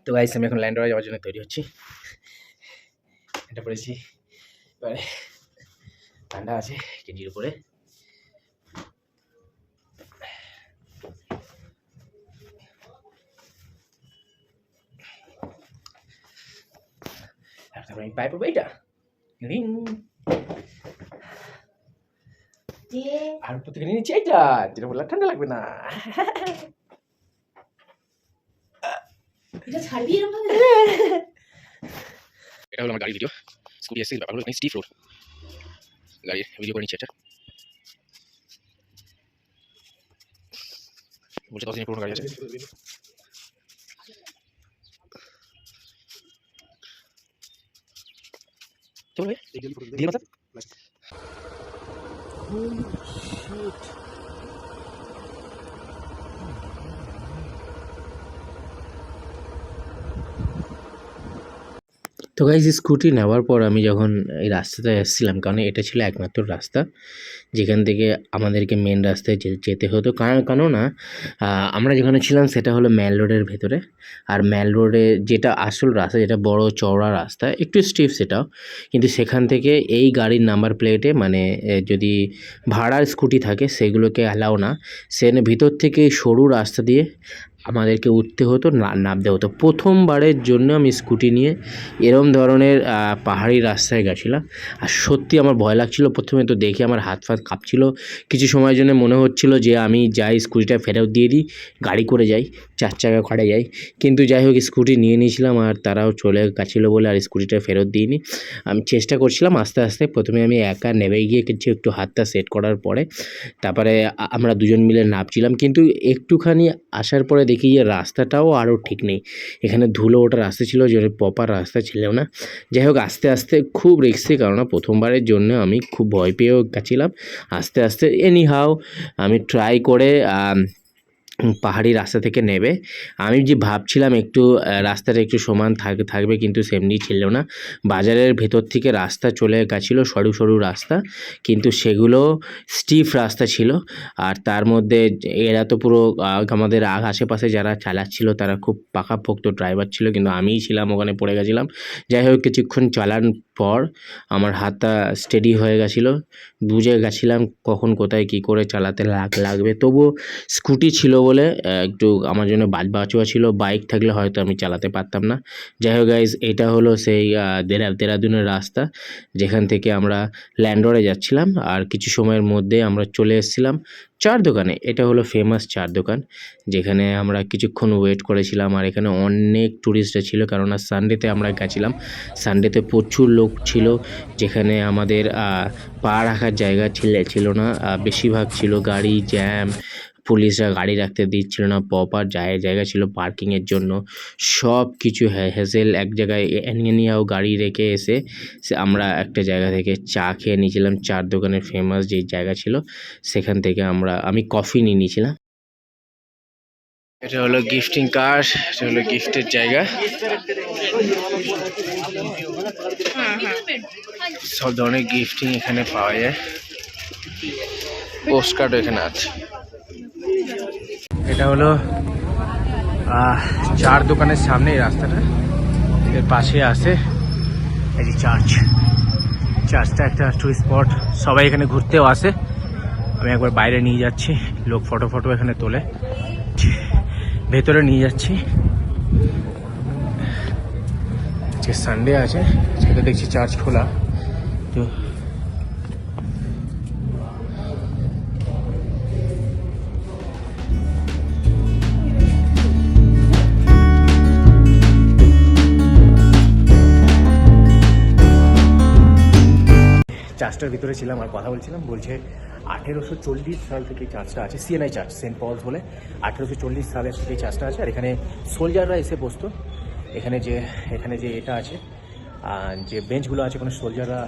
তো গাইস আমি এখন ল্যান্ড রয়ে যাওয়ার জন্য তৈরি হচ্ছি। এটা পড়েছি, এবারে ঠান্ডা আছে কেজির উপরে। তারপরে আমি পাইপ এইটা রিং আর উপর থেকে নিয়ে নিচ্ছি এইটা, যেটা বললাম ঠান্ডা লাগবে না। এটা হলো আমার গাড়ির ভিডিও। স্কুটি এসে ব্যাপার হলো এখানে স্টিফ রোড, গাড়ির ভিডিও করে নিচ্ছে। এটা বলছে 10 দিনের পুরোনো গাড়ি আছে। চলবে দিয়ে মাথা। Holy shit. তো গাইজ স্কুটি নেওয়ার পর আমি যখন এই রাস্তাতে এসেছিলাম, কারণ এটা ছিল একমাত্র রাস্তা যেখান থেকে আমাদেরকে মেন রাস্তায় যেতে হতো। কেননা আমরা যেখানে ছিলাম সেটা হলো ম্যাল রোডের ভেতরে, আর ম্যাল রোডে যেটা আসল রাস্তা, যেটা বড় চওড়া রাস্তা, একটু স্টিফ সেটাও, কিন্তু সেখান থেকে এই গাড়ির নাম্বার প্লেটে মানে যদি ভাড়ার স্কুটি থাকে সেগুলোকে অ্যালাও না, সেখানে ভিতর থেকে সরু রাস্তা দিয়ে আমাদেরকে উঠতে হতো, নামতে হতো। প্রথমবারের জন্য আমি স্কুটি নিয়ে এরম ধরনের পাহাড়ি রাস্তায় গেছিলাম, আর সত্যি আমার ভয় লাগছিলো। প্রথমে তো দেখে আমার হাত ফাত কাঁপছিল, কিছু সময়ের জন্য মনে হচ্ছিল যে আমি যাই স্কুটিটা ফেরত দিয়ে দিই, গাড়ি করে যাই, 4 চাকা করে যাই। কিন্তু যাই হোক স্কুটি নিয়ে নিয়েছিলাম, আর তারাও চলে গেছিলো বলে আর স্কুটিটা ফেরত দিইনি। আমি চেষ্টা করছিলাম আস্তে আস্তে, প্রথমে আমি একা নেমে গিয়ে কিছু একটু হাতটা সেট করার পরে তারপরে আমরা দুজন মিলে নামছিলাম। কিন্তু একটুখানি আসার পরে দেখি যে রাস্তাটাও আরও ঠিক নেই, এখানে ধুলো ওটা রাস্তা ছিল, যে প্রপার রাস্তা ছিল না। যাই হোক আস্তে আস্তে খুব রিস্কি, কারণ প্রথমবারের জন্য আমি খুব ভয় পেয়েও গেছিলাম। আস্তে আস্তে এনিহাও আমি ট্রাই করে পাহাড়ি রাস্তা থেকে নেবে আমি যে ভাবছিলাম একটু রাস্তাটা একটু সমান থাকবে, কিন্তু সেমনি ছিল না। বাজারের ভেতর থেকে রাস্তা চলে গেছিলো, সরু সরু রাস্তা, কিন্তু সেগুলো স্টিফ রাস্তা ছিল। আর তার মধ্যে এরা তো পুরো আমাদের আশেপাশে যারা চালাচ্ছিল তারা খুব পাকাপোক্ত ড্রাইভার ছিল, কিন্তু আমিই ছিলাম ওখানে পড়ে গেছিলাম। যাই হোক কিছুক্ষণ চালান পর আমার হাতটা স্টেডি হয়ে গেছিলো, বুঝে গেছিলাম কখন কোথায় কি করে চালাতে লাগবে। তবুও স্কুটি ছিল বলে একটু আমার জন্য বাঁচোয়া ছিল, বাইক থাকলে হয়তো আমি চালাতে পারতাম না। যাই হোক গাইজ এটা হলো সেই দেরাদুনের রাস্তা যেখান থেকে আমরা ল্যান্ডরে যাচ্ছিলাম, আর কিছু সময়ের মধ্যে আমরা চলে এসেছিলাম চার দোকানে। এটা হলো ফেমাস চার দোকান, যেখানে আমরা কিছুক্ষণ ওয়েট করেছিলাম। আর এখানে অনেক ট্যুরিস্টরা ছিল, কেননা সানডেতে আমরা গেছিলাম, সানডেতে প্রচুর লোক ছিল, যেখানে আমাদের পা রাখার জায়গা ছিল না, বেশিরভাগ ছিল গাড়ি জ্যাম, পুলিশরা গাড়ি রাখতে দিচ্ছিল না, প্রপার জায়গা ছিল পার্কিংয়ের জন্য, সব কিছু হ্যাসেল। এক জায়গায় নিয়েও গাড়ি রেখে এসে আমরা একটা জায়গা থেকে চা খেয়ে নিয়েছিলাম, চার দোকানের ফেমাস যে জায়গা ছিল সেখান থেকে আমি কফি নিয়ে নিয়েছিলাম। এটা হলো গিফটিং কার্ড, এটা হলো গিফটের জায়গা, সব ধরনের গিফটিং এখানে পাওয়া যায়, পোস্ট কার্ডও এখানে আছে। এটা হলো চার দোকানের সামনে এই রাস্তাটা, এর পাশে আছে এই যে চার্চটা একটা টুরিস্ট স্পট, সবাই এখানে ঘুরতেও আসে। আমি একবার বাইরে নিয়ে যাচ্ছি, লোক ফটো এখানে তোলে, ভেতরে নিয়ে যাচ্ছি। আজকে সানডে আছে, সেটা দেখছি চার্চ খোলা, তো চার্চটার ভিতরে ছিলাম আর কথা বলছিলাম, বলছে 1840 সাল থেকে চার্চটা আছে, সিএনআই চার্চ সেন্ট পলস বলে, 1840 সালের থেকে চার্চটা আছে। আর এখানে সোলজাররা এসে বসতো, এখানে যে এটা আছে, যে বেঞ্চগুলো আছে, কোনো সোলজাররা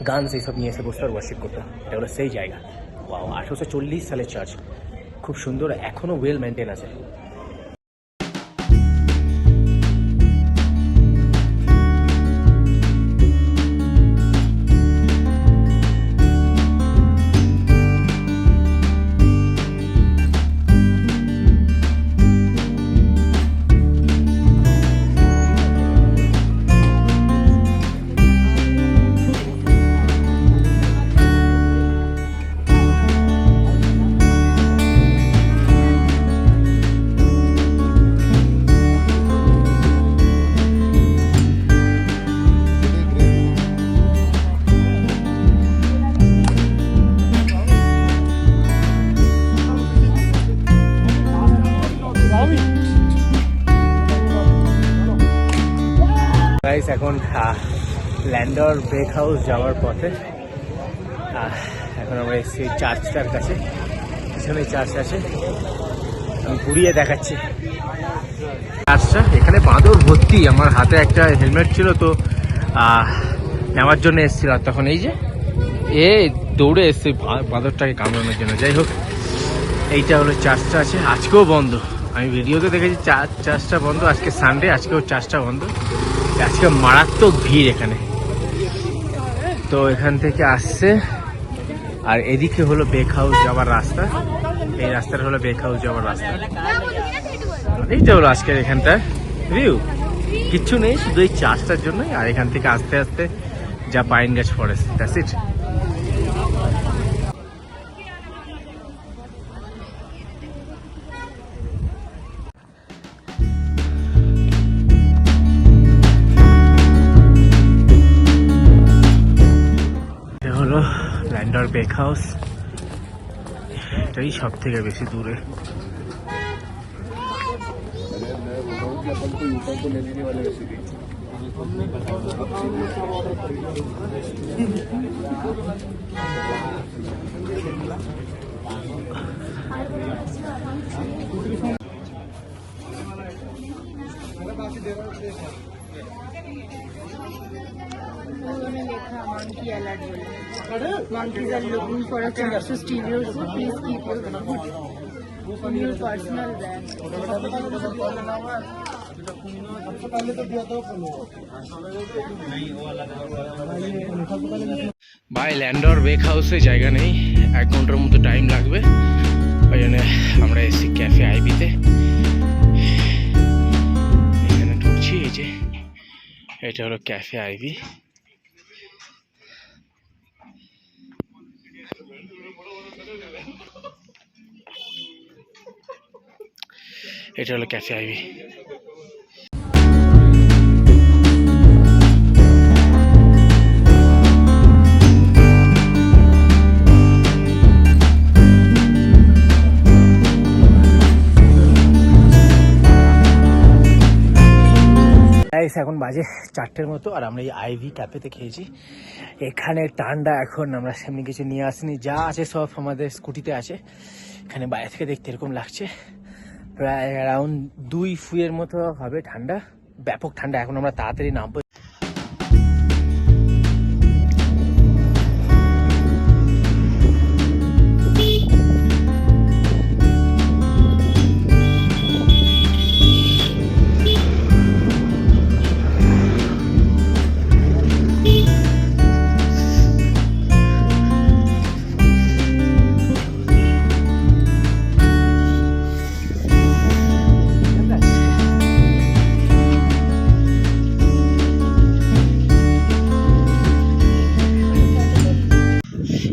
গানস এইসব নিয়ে এসে বসতো আর ওয়ার্শিপ করতো। এটা হলো সেই জায়গা। 1840 সালের চার্চ, খুব সুন্দর, এখনও ওয়েল মেনটেন আছে। গাইস এখন ল্যান্ডর বেক হাউস যাওয়ার পথে। এখন আমরা এসেছি চার্চটার কাছে, পিছনে চার্চ আছে, আমি ঘুরিয়ে দেখাচ্ছি চার্চটা। এখানে বাঁদর ভর্তি, আমার হাতে একটা হেলমেট ছিল তো নেওয়ার জন্য এসেছিল, আর তখন এই যে দৌড়ে এসছে বাঁদরটাকে কামড়ানোর জন্য। যাই হোক, এইটা হলো চার্চটা আছে, আজকেও বন্ধ। আমি ভিডিওতে দেখেছি চার্চটা বন্ধ, আজকে সানডে, আজকেও চার্চটা বন্ধ। আজকে মারাত্মক ভিড় এখানে। তো এখান থেকে আসছে, আর এদিকে হলো বেক হাউস যাওয়ার রাস্তা, এই রাস্তাটা হলো বেক হাউস যাওয়ার রাস্তা। এইটা হলো আজকের এখানটা ভিউ, কিচ্ছু নেই, শুধু এই চার্চটার জন্যই। আর এখান থেকে আস্তে আস্তে যা পাইন গাছ ফরেস্ট, দ্যাটস ইট। হলো ল্যান্ডর বেক হাউস, এটাই সব থেকে বেশি দূরে। Monkeys are looking for a chance to steal your food. Please keep your food in your personal bag. ভাই ল্যান্ডর বেক হাউসে জায়গা নেই, 1 ঘন্টার মতো টাইম লাগবে। ওই জন্য আমরা এসেছি ক্যাফে আইবিতে। এখানে ঢুকছি, এই যে এটা হলো ক্যাফে আইবি। এটা হলো ক্যাফে আইবি। এখন বাজে 4টের মতো, আর আমরা এই আইভি ক্যাফেতে খেয়েছি। এখানে ঠান্ডা, এখন আমরা সেমনি কিছু নিয়ে আসিনি, যা আছে সব আমাদের স্কুটিতে আছে। এখানে বাইরে থেকে দেখতে এরকম লাগছে, প্রায় অ্যারাউন্ড 2 ফুয়ের মতো হবে ঠান্ডা, ব্যাপক ঠান্ডা। এখন আমরা তাড়াতাড়ি নামবো।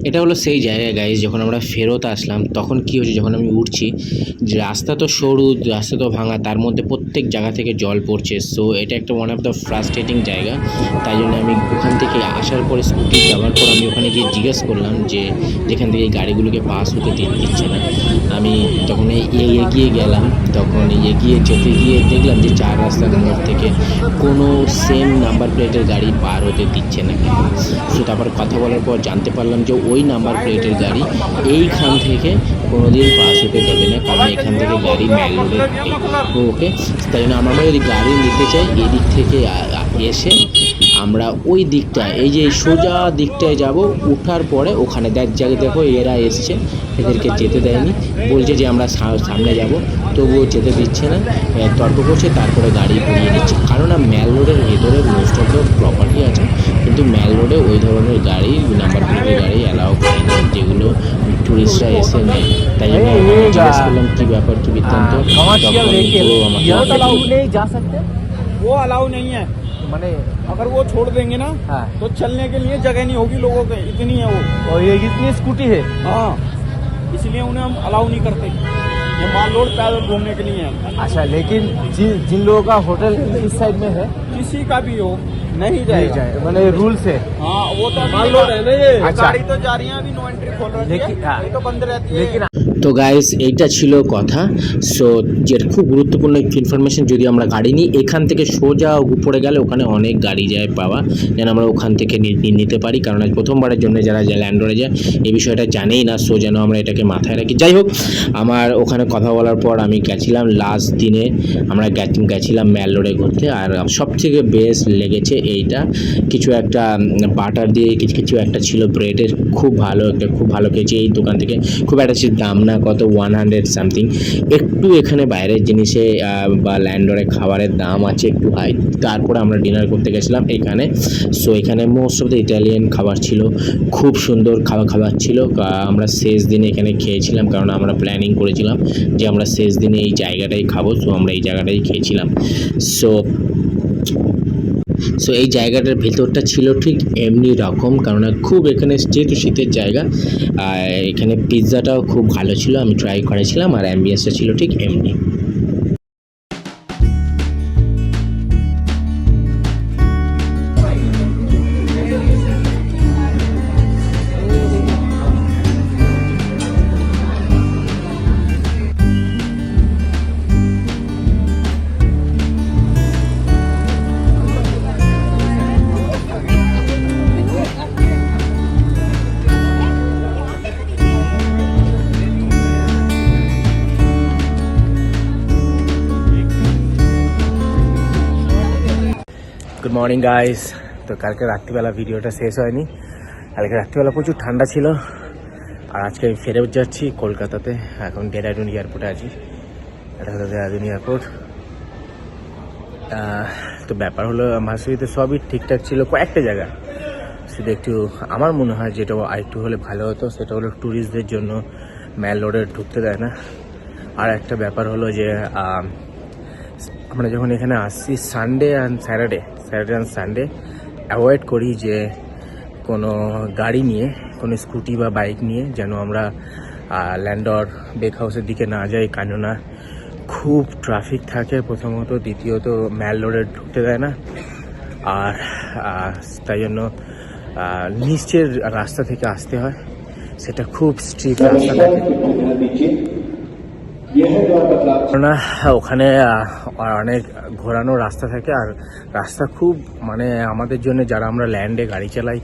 এটা হলো সেই জায়গা গাইজ, যখন আমরা ফেরত আসলাম তখন কি হয়েছে, যখন আমি উঠছি, রাস্তা তো সরু, রাস্তা তো ভাঙা, তার মধ্যে প্রত্যেক জায়গা থেকে জল পড়ছে। সো এটা একটা ওয়ান অফ দ্য ফ্রাস্ট্রেটিং জায়গা। তাই জন্য আমি ওখান থেকে আসার পরে স্কুটি যাওয়ার পর আমি ওখানে গিয়ে জিজ্ঞেস করলাম যে যেখান থেকে এই গাড়িগুলোকে পাস হতে দিচ্ছে না। আমি তখন এগিয়ে গেলাম, তখন এগিয়ে যেতে গিয়ে দেখলাম যে 4 রাস্তার মোড় থেকে কোনো সেম নাম্বার প্লেটের গাড়ি পার হতে দিচ্ছে না। সো তারপর কথা বলার পর জানতে পারলাম যে ওই নাম্বার প্লেটের গাড়ি এইখান থেকে কোনোদিন পাস হতে দেবে না, কারণ এখান থেকে গাড়ি ম্যালরোডে ওকে। তাই জন্য আমরা যদি গাড়ি নিতে চাই, এদিক থেকে এসে আমরা ওই দিকটা, এই যে সোজা দিকটায় যাব, ওঠার পরে ওখানে দেখো এরা এসছে, এদেরকে যেতে দেয়নি, বলছে যে আমরা সামনে যাব, তবুও যেতে দিচ্ছে না, তর্ক করছে, তারপরে গাড়ি ঘুরিয়ে দিচ্ছে। কারণ ম্যাল রোডের ভেতরে মোস্ট অফ দ্য প্রপার্টি আছে, কিন্তু ম্যাল রোডে ওই ধরনের গাড়ি, নাম্বার প্লেটের গাড়ি অ্যালাউ করে না, যেগুলো টুরিস্টরা এসে নেয়। তাই জন্য জিজ্ঞেস করলাম কী ব্যাপার, কী বৃত্তান্ত, वो अलाउ नहीं है। मैंने अगर वो छोड़ देंगे ना, हाँ, तो चलने के लिए जगह नहीं होगी लोगों के, इतनी है वो, और ये इतनी स्कूटी है, हाँ, इसलिए उन्हें हम अलाउ नहीं करते। ये माल रोड पैदल घूमने के लिए है। अच्छा, लेकिन जिन लोगों का होटल इस साइड में है, किसी का भी हो, नहीं जाए, मैंने रूल से, हाँ, वो तो माल रोड है ना ये, गाड़ी तो जा रही है, अभी नो एंट्री खोल रही है, लेकिन तो बंद रहती है। लेकिन তো গাইস এইটা ছিল কথা। সো যেটা খুব গুরুত্বপূর্ণ ইনফরমেশন, যদি আমরা গাড়ি নিই এখান থেকে সোজা উপরে গেলে ওখানে অনেক গাড়ি যায় পাওয়া, যেন আমরা ওখান থেকে নিতে পারি, কারণ আজ প্রথমবারের জন্য যারা ল্যান্ডরে যায় এই বিষয়টা জানেই না, সো যেন আমরা এটাকে মাথায় রাখি। যাই হোক, আমার ওখানে কথা বলার পর আমি গেছিলাম লাস্ট দিনে, আমরা গেছিলাম ম্যালরোডে ঘুরতে। আর সবথেকে বেস্ট লেগেছে এইটা, কিছু একটা বাটার দিয়ে কিছু একটা ছিল ব্রেডের, খুব ভালো খেয়েছি এই দোকান থেকে। খুব একটা দাম না, কত 100 সামথিং। একটু এখানে বাইরের জিনিসে বা ল্যান্ডরে খাবারের দাম আছে একটু হাই। তারপরে আমরা ডিনার করতে গেছিলাম এখানে। সো এখানে মোস্ট অফ দ্য ইটালিয়ান খাবার ছিল, খুব সুন্দর খাবার ছিল। আমরা শেষ দিনে এখানে খেয়েছিলাম, কারণ আমরা প্ল্যানিং করেছিলাম যে আমরা শেষ দিনে এই জায়গাটাই খাবো। সো আমরা এই জায়গাটাই খেয়েছিলাম। সো এই জায়গাটার ভেতরটা ছিল ঠিক এমনি রকম, কারণ খুব এখানে যেহেতু শীতের জায়গা, এখানে পিৎজাটাও খুব ভালো ছিল, আমি ট্রাই করেছিলাম। আর অ্যাম্বিয়েন্সটা ছিল ঠিক এমনি। Good morning guys. তো কালকে রাত্রিবেলা ভিডিওটা শেষ হয়নি, কালকে রাত্রিবেলা প্রচুর ঠান্ডা ছিল। আর আজকে আমি ফেরত যাচ্ছি কলকাতাতে, এখন দেরাদুন এয়ারপোর্টে আছি। এটা হলো দেরাদুন এয়ারপোর্ট। তো ব্যাপার হলো মাসুরিতে সবই ঠিকঠাক ছিল, কয়েকটা জায়গা শুধু একটু আমার মনে হয় যেটা আরেকটু হলে ভালো হতো, সেটা হলো ট্যুরিস্টদের জন্য ম্যাল রোডে ঢুকতে দেয় না। আর একটা ব্যাপার হলো যে আমরা যখন এখানে আসছি স্যাটারডে অ্যান্ড সানডে অ্যাভয়েড করি যে কোনো গাড়ি নিয়ে, কোনো স্কুটি বা বাইক নিয়ে যেন আমরা ল্যান্ডর বেক হাউসের দিকে না যাই, কেননা খুব ট্রাফিক থাকে প্রথমত, দ্বিতীয়ত ম্যাল রোডে ঢুকতে দেয় না। আর তাই জন্য নিচের রাস্তা থেকে আসতে হয়, সেটা খুব স্ট্রিট রাস্তা থাকে। কেননা ওখানে অনেক ঘোরানো রাস্তা থাকে, আর রাস্তা খুব মানে আমাদের জন্য যারা আমরা ল্যান্ডে গাড়ি চালাই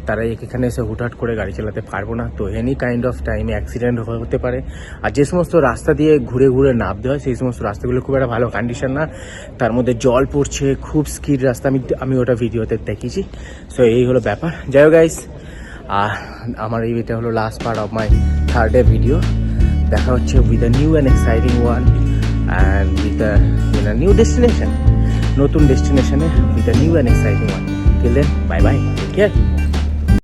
তারা এখানে এসে হুটহাট করে গাড়ি চালাতে পারবো না। তো এনি কাইন্ড অফ টাইমে অ্যাক্সিডেন্ট হতে পারে। আর যে সমস্ত রাস্তা দিয়ে ঘুরে ঘুরে নামতে হয় সেই সমস্ত রাস্তাগুলো খুব একটা ভালো কন্ডিশন না, তার মধ্যে জল পড়ছে, খুব স্কিড রাস্তা, আমি ওটা ভিডিওতে দেখেছি। সো এই হলো ব্যাপার। যাই হোক গাইস, আমার এটা হলো last part of my third day video. দেখা হচ্ছে with a new and exciting one and with a new destination, নতুন ডেস্টিনেশনে with a new and exciting one. Till then, bye bye, take care.